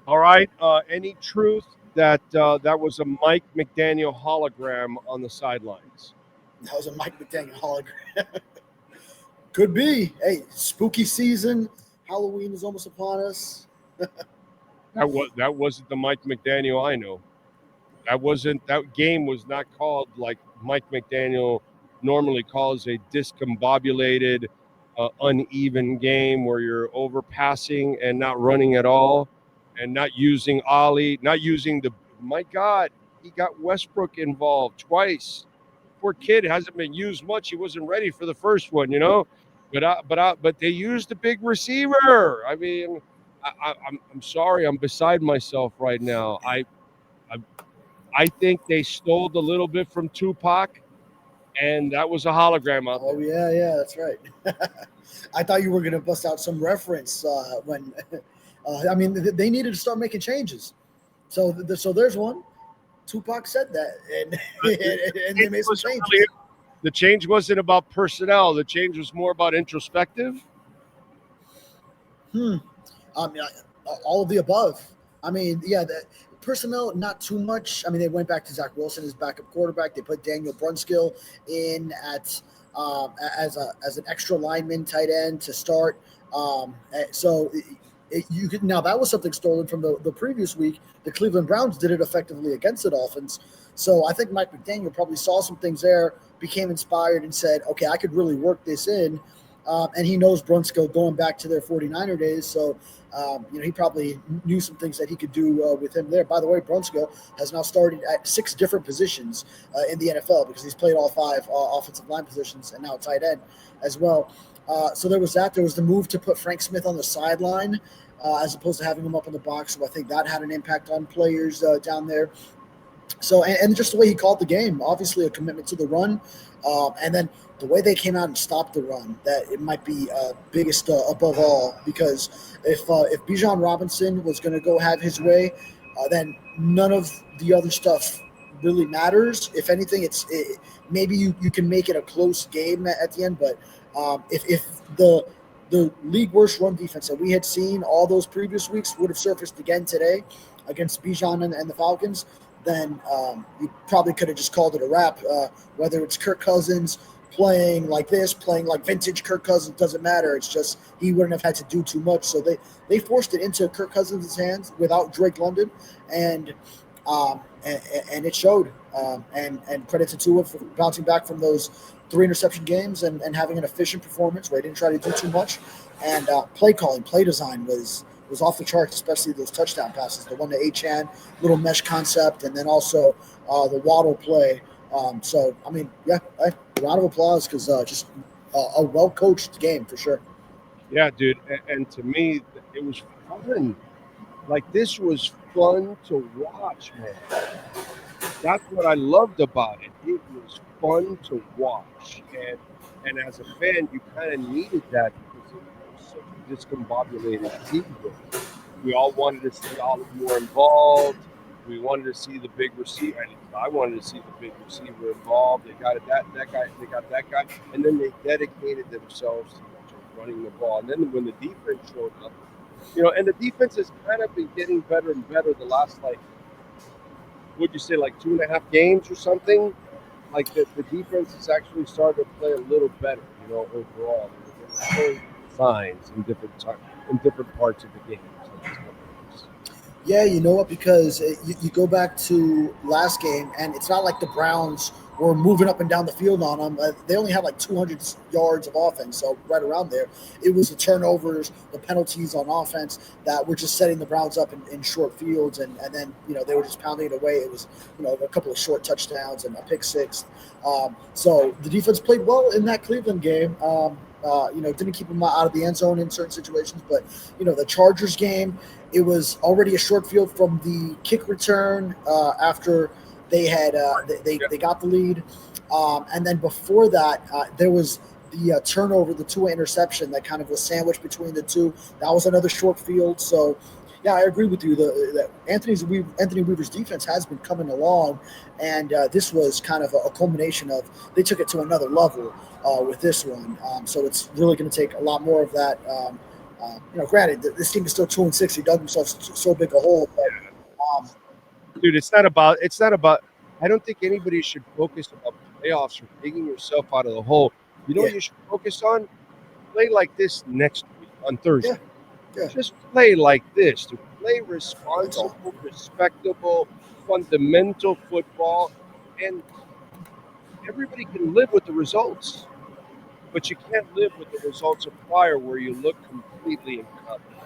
All right. Any truth that that was a Mike McDaniel hologram on the sidelines? That was a Mike McDaniel hologram. Could be. Hey, spooky season. Halloween is almost upon us. That wasn't the Mike McDaniel I know. That game was not called like Mike McDaniel normally calls a discombobulated, uneven game where you're overpassing and not running at all, and not using Ollie, not using the. My God, he got Westbrook involved twice. Poor kid hasn't been used much. He wasn't ready for the first one, you know. But they used the big receiver. I mean, I'm sorry, I'm beside myself right now. I I think they stole a little bit from Tupac, and that was a hologram out Oh there. yeah, that's right. I thought you were gonna bust out some reference when. I mean, they needed to start making changes. So there's one. Tupac said that, and and they It made some wasn't really, changes. the change wasn't about personnel. The change was more about introspective. Hmm. I mean, all of the above. I mean, yeah, the personnel not too much. I mean, they went back to Zach Wilson as backup quarterback. They put Daniel Brunskill in at as an extra lineman tight end to start. So you could now that was something stolen from the previous week. The Cleveland Browns did it effectively against the Dolphins. So I think Mike McDaniel probably saw some things there, became inspired, and said, "Okay, I could really work this in." And he knows Brunskill going back to their 49er days. So, he probably knew some things that he could do with him there. By the way, Brunskill has now started at 6 different positions in the NFL because he's played all 5 offensive line positions and now tight end as well. So there was that. There was the move to put Frank Smith on the sideline as opposed to having him up in the box. So I think that had an impact on players down there. So and just the way he called the game, obviously a commitment to the run, and then the way they came out and stopped the run, that it might be biggest above all because if Bijan Robinson was going to go have his way, then none of the other stuff really matters. If anything, maybe you can make it a close game at the end, but if the league worst run defense that we had seen all those previous weeks would have surfaced again today against Bijan and the Falcons, then you probably could have just called it a wrap. Whether it's Kirk Cousins playing like this, playing like vintage Kirk Cousins, doesn't matter. It's just he wouldn't have had to do too much. So they forced it into Kirk Cousins' hands without Drake London, and and it showed. And credit to Tua for bouncing back from those 3 interception games and having an efficient performance where he didn't try to do too much. And play calling, play design was off the charts, especially those touchdown passes. The one to Achan, little mesh concept, and then also the Waddle play. So I mean, yeah, a round of applause because just a well coached game for sure. Yeah, dude. And to me, it was fun. Like this was fun to watch, man. That's what I loved about it. It was fun to watch, and as a fan, you kind of needed that because it was such a discombobulated season. We all wanted to see Ollie more involved. We wanted to see the big receiver. I wanted to see the big receiver involved. They got that guy. They got that guy, and then they dedicated themselves to running the ball. And then when the defense showed up, and the defense has kind of been getting better and better the last would you say like 2.5 games or something? Like the defense has actually started to play a little better, overall. They're showing signs in different parts of the game. So that's what it is. Yeah, you know what? Because you go back to last game, and it's not like the Browns were moving up and down the field on them. They only had like 200 yards of offense, so right around there. It was the turnovers, the penalties on offense that were just setting the Browns up in short fields, and then they were just pounding it away. It was a couple of short touchdowns and a pick six. So the defense played well in that Cleveland game. Didn't keep them out of the end zone in certain situations, but the Chargers game, it was already a short field from the kick return after they had they got the lead, and then before that there was the turnover, the Tua interception that kind of was sandwiched between the two. That was another short field. So yeah, I agree with you. That Anthony Weaver's defense has been coming along, and this was kind of a culmination of they took it to another level with this one. So it's really going to take a lot more of that Granted, this team is still 2-6. He dug himself so big a hole. But, dude, it's not about. I don't think anybody should focus about playoffs or digging yourself out of the hole. You know what you should focus on? Play like this next week on Thursday. Yeah. Just play like this. To play responsible, respectable, fundamental football, and everybody can live with the results, but you can't live with the results of prior where you look completely incompetent.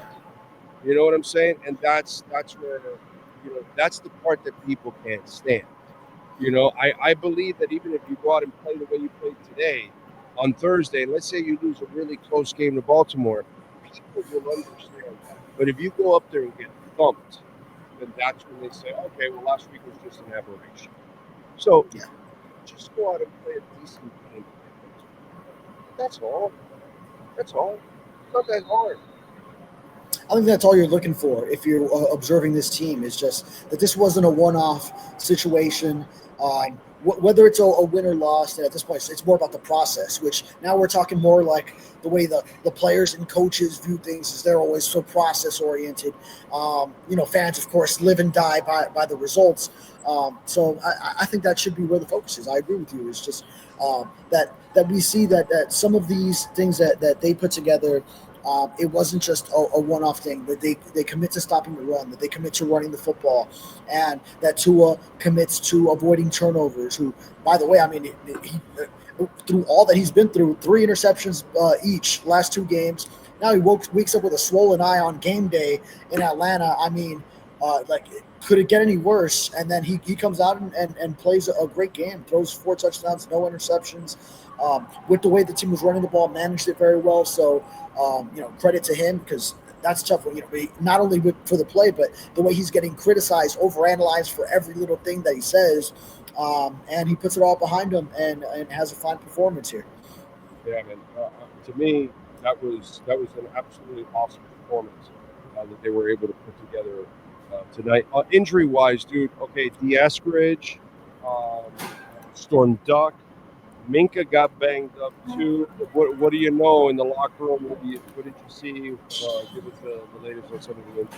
You know what I'm saying? And that's where, that's the part that people can't stand. I believe that even if you go out and play the way you played today on Thursday, and let's say you lose a really close game to Baltimore, people will understand that. But if you go up there and get thumped, then that's when they say, okay, well, last week was just an aberration. So just go out and play a decent game. That's all. It's not that hard. I think that's all you're looking for if you're observing this team, is just that this wasn't a one-off situation. Whether it's a win or loss, at this point, it's more about the process, which now we're talking more like the way the players and coaches view things, is they're always so process-oriented. Fans, of course, live and die by the results. So I think that should be where the focus is. I agree with you. It's just that we see that some of these things that they put together, it wasn't just a one-off thing, that they commit to stopping the run, that they commit to running the football, and that Tua commits to avoiding turnovers. Who, by the way, I mean, he through all that he's been through, 3 interceptions each last 2 games. Now he wakes up with a swollen eye on game day in Atlanta. I mean, could it get any worse? And then he comes out and plays a great game, throws 4 touchdowns, no interceptions. With the way the team was running the ball, managed it very well. So, credit to him, because that's tough. Not only for the play, but the way he's getting criticized, overanalyzed for every little thing that he says, and he puts it all behind him and has a fine performance here. Yeah, man. To me, that was an absolutely awesome performance that they were able to put together tonight. Injury-wise, dude, okay, Eskridge, Storm Duck, Minka got banged up too. What do you know in the locker room? What did you see? Give us the latest on some of the injuries.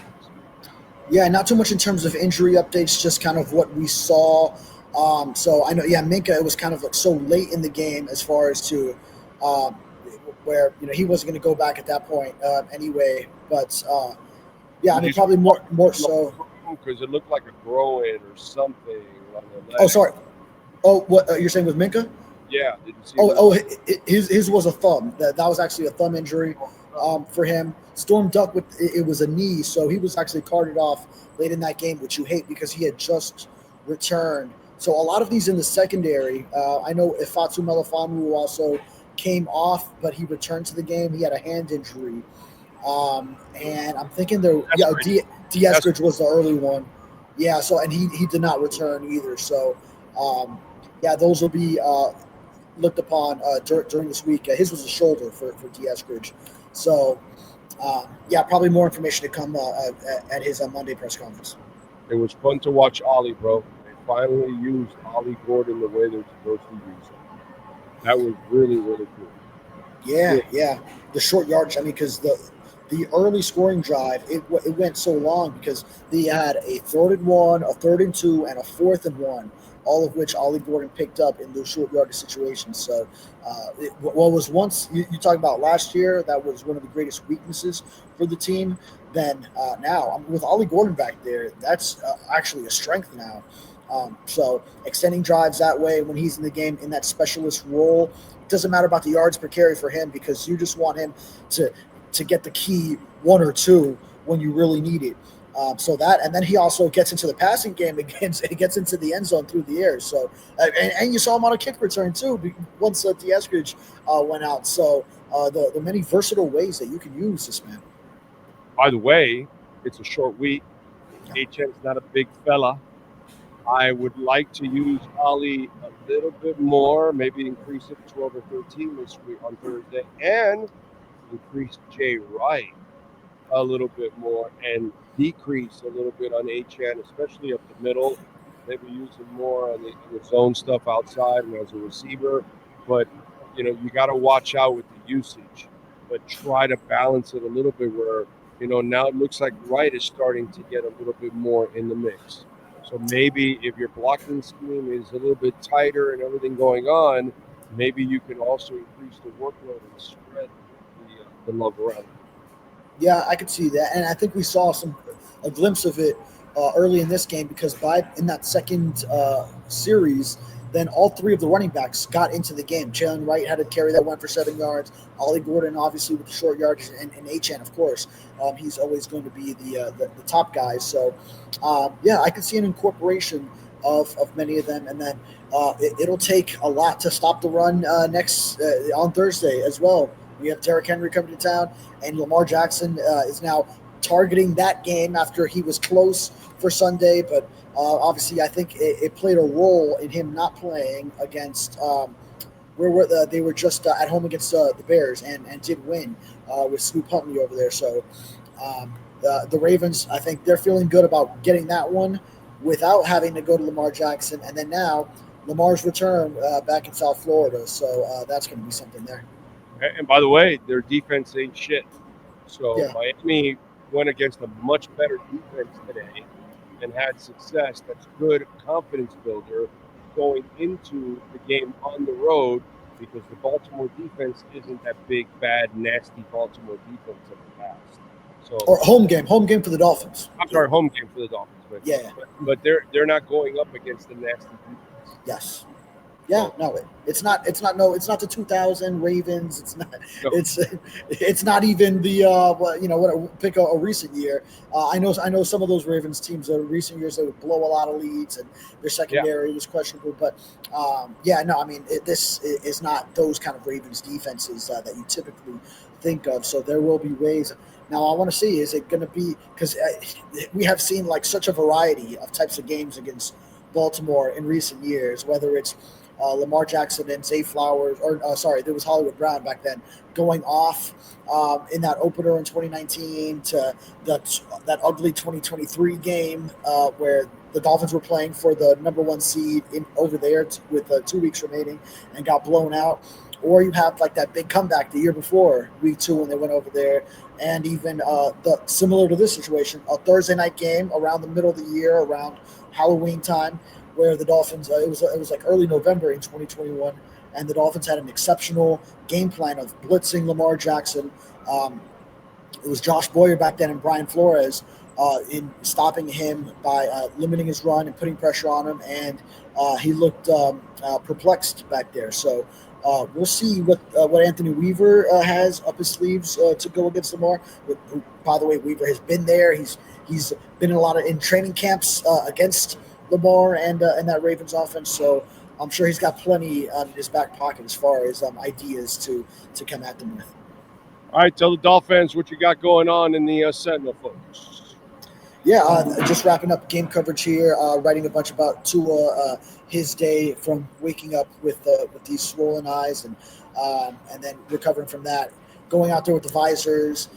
Yeah, not too much in terms of injury updates, just kind of what we saw. So I know, Minka, it was kind of like so late in the game as far as to where he wasn't going to go back at that point anyway. But I mean, probably more so because it looked like a groin or something on the leg. Oh, sorry. Oh, what you're saying with Minka? Yeah. Did you see his was a thumb. That was actually a thumb injury for him. Storm Duck, it was a knee, so he was actually carted off late in that game, which you hate because he had just returned. So a lot of these in the secondary. I know Ifeatu Melifonwu also came off, but he returned to the game. He had a hand injury. And I'm thinking Eskridge was the early one. Yeah, so and he did not return either. So those will be looked upon during this week. His was a shoulder for Eskridge. So probably more information to come at his Monday press conference. It was fun to watch Ollie, bro. They finally used Ollie Gordon the way they're supposed to use him. That was really, really cool. Yeah. The short yardage. I mean, because the early scoring drive, it went so long because they had a 3rd and 1, a 3rd and 2, and a 4th and 1, all of which Ollie Gordon picked up in those short yardage situations. So what was once you talk about last year, that was one of the greatest weaknesses for the team. Then now with Ollie Gordon back there, that's actually a strength now. So extending drives that way when he's in the game in that specialist role, it doesn't matter about the yards per carry for him, because you just want him to get the key 1 or 2 when you really need it. So that, and then he also gets into the passing game again. He gets into the end zone through the air. So, and you saw him on a kick return too once Eskridge went out. So the many versatile ways that you can use this man. By the way, it's a short week. HN's not a big fella. I would like to use Ollie a little bit more, maybe increase it to 12 or 13 this week on Thursday, and increase Jay Wright a little bit more and decrease a little bit on HN, especially up the middle. Maybe use him more on the zone stuff outside and as a receiver. But, you got to watch out with the usage. but try to balance it a little bit where, now it looks like Wright is starting to get a little bit more in the mix. So maybe if your blocking scheme is a little bit tighter and everything going on, maybe you can also increase the workload and spread the love around. Yeah, I could see that, and I think we saw a glimpse of it early in this game because in that second series, then all three of the running backs got into the game. Jalen Wright had a carry that went for 7 yards. Ollie Gordon, obviously, with the short yardage, and Achane, of course. He's always going to be the top guy. So, yeah, I could see an incorporation of many of them, and then it'll take a lot to stop the run next on Thursday as well. We have Derrick Henry coming to town, and Lamar Jackson is now targeting that game after he was close for Sunday, but obviously I think it played a role in him not playing against they were just at home against the Bears and did win with Scoop Huntley over there. So the Ravens, I think they're feeling good about getting that one without having to go to Lamar Jackson, and then now Lamar's return back in South Florida. So that's going to be something there. And by the way, their defense ain't shit. So Yeah. Miami went against a much better defense today and had success. That's good confidence builder going into the game on the road because the Baltimore defense isn't that big, bad, nasty Baltimore defense of the past. So or home game for the Dolphins. I'm sorry, home game for the Dolphins. But, yeah. But they're not going up against the nasty defense. Yes. Yeah, no, it's not the 2000 Ravens. It's not. No. It's not even the pick a recent year. I know some of those Ravens teams in recent years they would blow a lot of leads and their secondary was questionable. But this is not those kind of Ravens defenses that you typically think of. So there will be ways. Now I want to see, is it going to be, because we have seen like such a variety of types of games against Baltimore in recent years, whether it's Lamar Jackson and Zay Flowers, there was Hollywood Brown back then, going off in that opener in 2019 to that ugly 2023 game where the Dolphins were playing for the number 1 seed over there with 2 weeks remaining and got blown out. Or you have like that big comeback the year before, week 2, when they went over there, and even similar to this situation, a Thursday night game around the middle of the year, around Halloween time, where the Dolphins, it was like early November in 2021, and the Dolphins had an exceptional game plan of blitzing Lamar Jackson. It was Josh Boyer back then and Brian Flores in stopping him by limiting his run and putting pressure on him, and he looked perplexed back there. So we'll see what Anthony Weaver has up his sleeves to go against Lamar. By the way, Weaver has been there. He's been in training camps against Lamar and that Ravens offense, so I'm sure he's got plenty in his back pocket as far as ideas to come at them with. All right, tell the Dolphins what you got going on in the Sentinel, folks. Yeah, just wrapping up game coverage here, writing a bunch about Tua, his day from waking up with these swollen eyes and then recovering from that, going out there with the visors.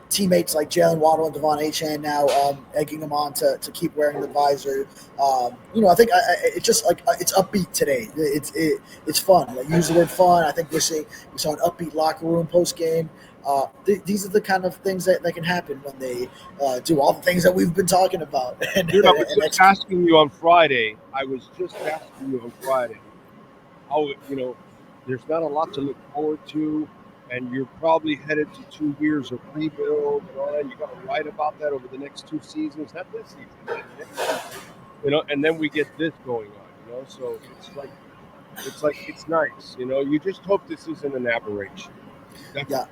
Teammates like Jalen Waddle and Devon Achane now egging them on to keep wearing the visor. I think it's just like it's upbeat today. It's fun. Like, use the word fun. I think we saw an upbeat locker room post game. These are the kind of things that can happen when they do all the things that we've been talking about. Dude, I was just asking you on Friday. How, there's not a lot to look forward to. And you're probably headed to 2 years of rebuild and all that. You got to write about that over the next 2 seasons, not this season, next season. And then we get this going on, So it's nice, You just hope this isn't an aberration. Yeah.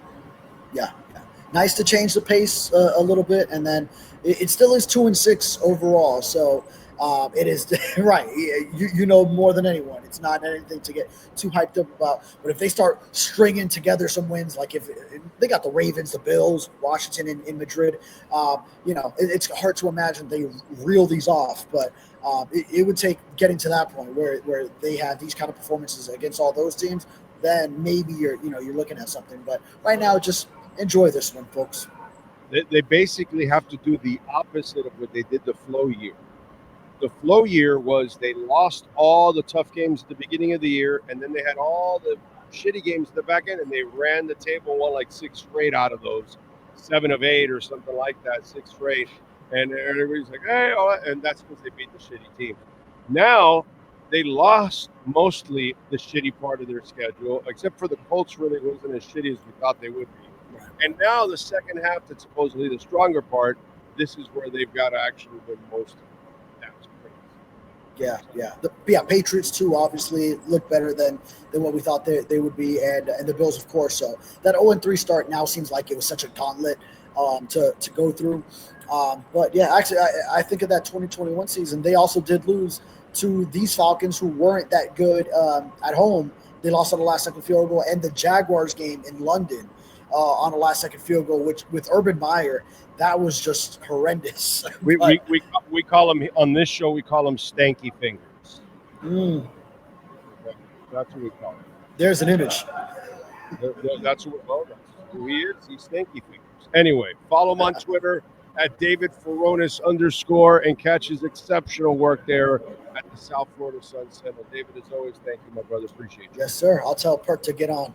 Nice to change the pace a little bit, and then it still is 2-6 overall. So it is right. You know more than anyone. It's not anything to get too hyped up about. But if they start stringing together some wins, like if they got the Ravens, the Bills, Washington in Madrid, it's hard to imagine they reel these off. But it would take getting to that point where they have these kind of performances against all those teams. Then maybe you're looking at something. But right now, just enjoy this one, folks. They basically have to do the opposite of what they did the flow year. The flow year was they lost all the tough games at the beginning of the year, and then they had all the shitty games at the back end, and they ran the table, won like 6 straight out of those, 7 of 8 or something like that, 6 straight. And everybody's like, hey, and that's because they beat the shitty team. Now they lost mostly the shitty part of their schedule, except for the Colts really wasn't as shitty as we thought they would be. And now the second half, that's supposedly the stronger part, this is where they've got to actually win most of it. That's crazy. Yeah. Patriots too obviously look better than what we thought they would be, and the Bills, of course. So that 0-3 start now seems like it was such a gauntlet to go through. But yeah, actually, I think of that 2021 season, they also did lose to these Falcons, who weren't that good at home. They lost on the last second field goal, and the Jaguars game in London on the last second field goal, which with Urban Meyer, that was just horrendous. We call them on this show. We call them stanky fingers. Okay, that's what we call them. There's an image. That's who he is. He's stanky fingers. Anyway, follow him on Twitter at David Furones _ and catch his exceptional work there at the South Florida Sun Center. David, as always, thank you, my brother. Appreciate you. Yes, sir. I'll tell Perk to get on.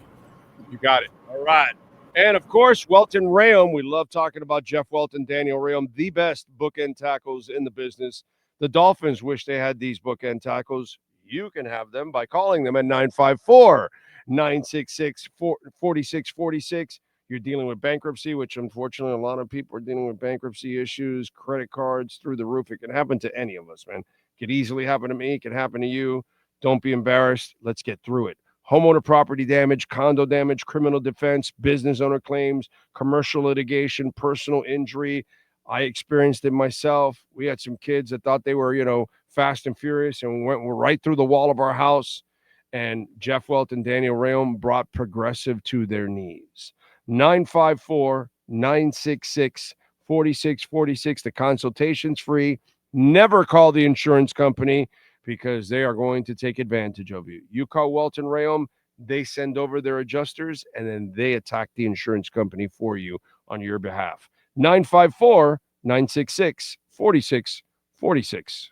You got it. All right. And, of course, Welt Rheaume. We love talking about Jeff Welt and Daniel Rheaume, the best bookend tackles in the business. The Dolphins wish they had these bookend tackles. You can have them by calling them at 954-966-4646. You're dealing with bankruptcy, which unfortunately a lot of people are dealing with bankruptcy issues, credit cards through the roof. It can happen to any of us, man. It could easily happen to me. It can happen to you. Don't be embarrassed. Let's get through it. Homeowner property damage, condo damage, criminal defense, business owner claims, commercial litigation, personal injury. I experienced it myself. We had some kids that thought they were, fast and furious, and were right through the wall of our house. And Jeff Welt and Daniel Rheaume brought Progressive to their knees. 954-966-4646. The consultation's free. Never call the insurance company because they are going to take advantage of you. You call Welt and Rheaume, they send over their adjusters, and then they attack the insurance company for you on your behalf. 954-966-4646.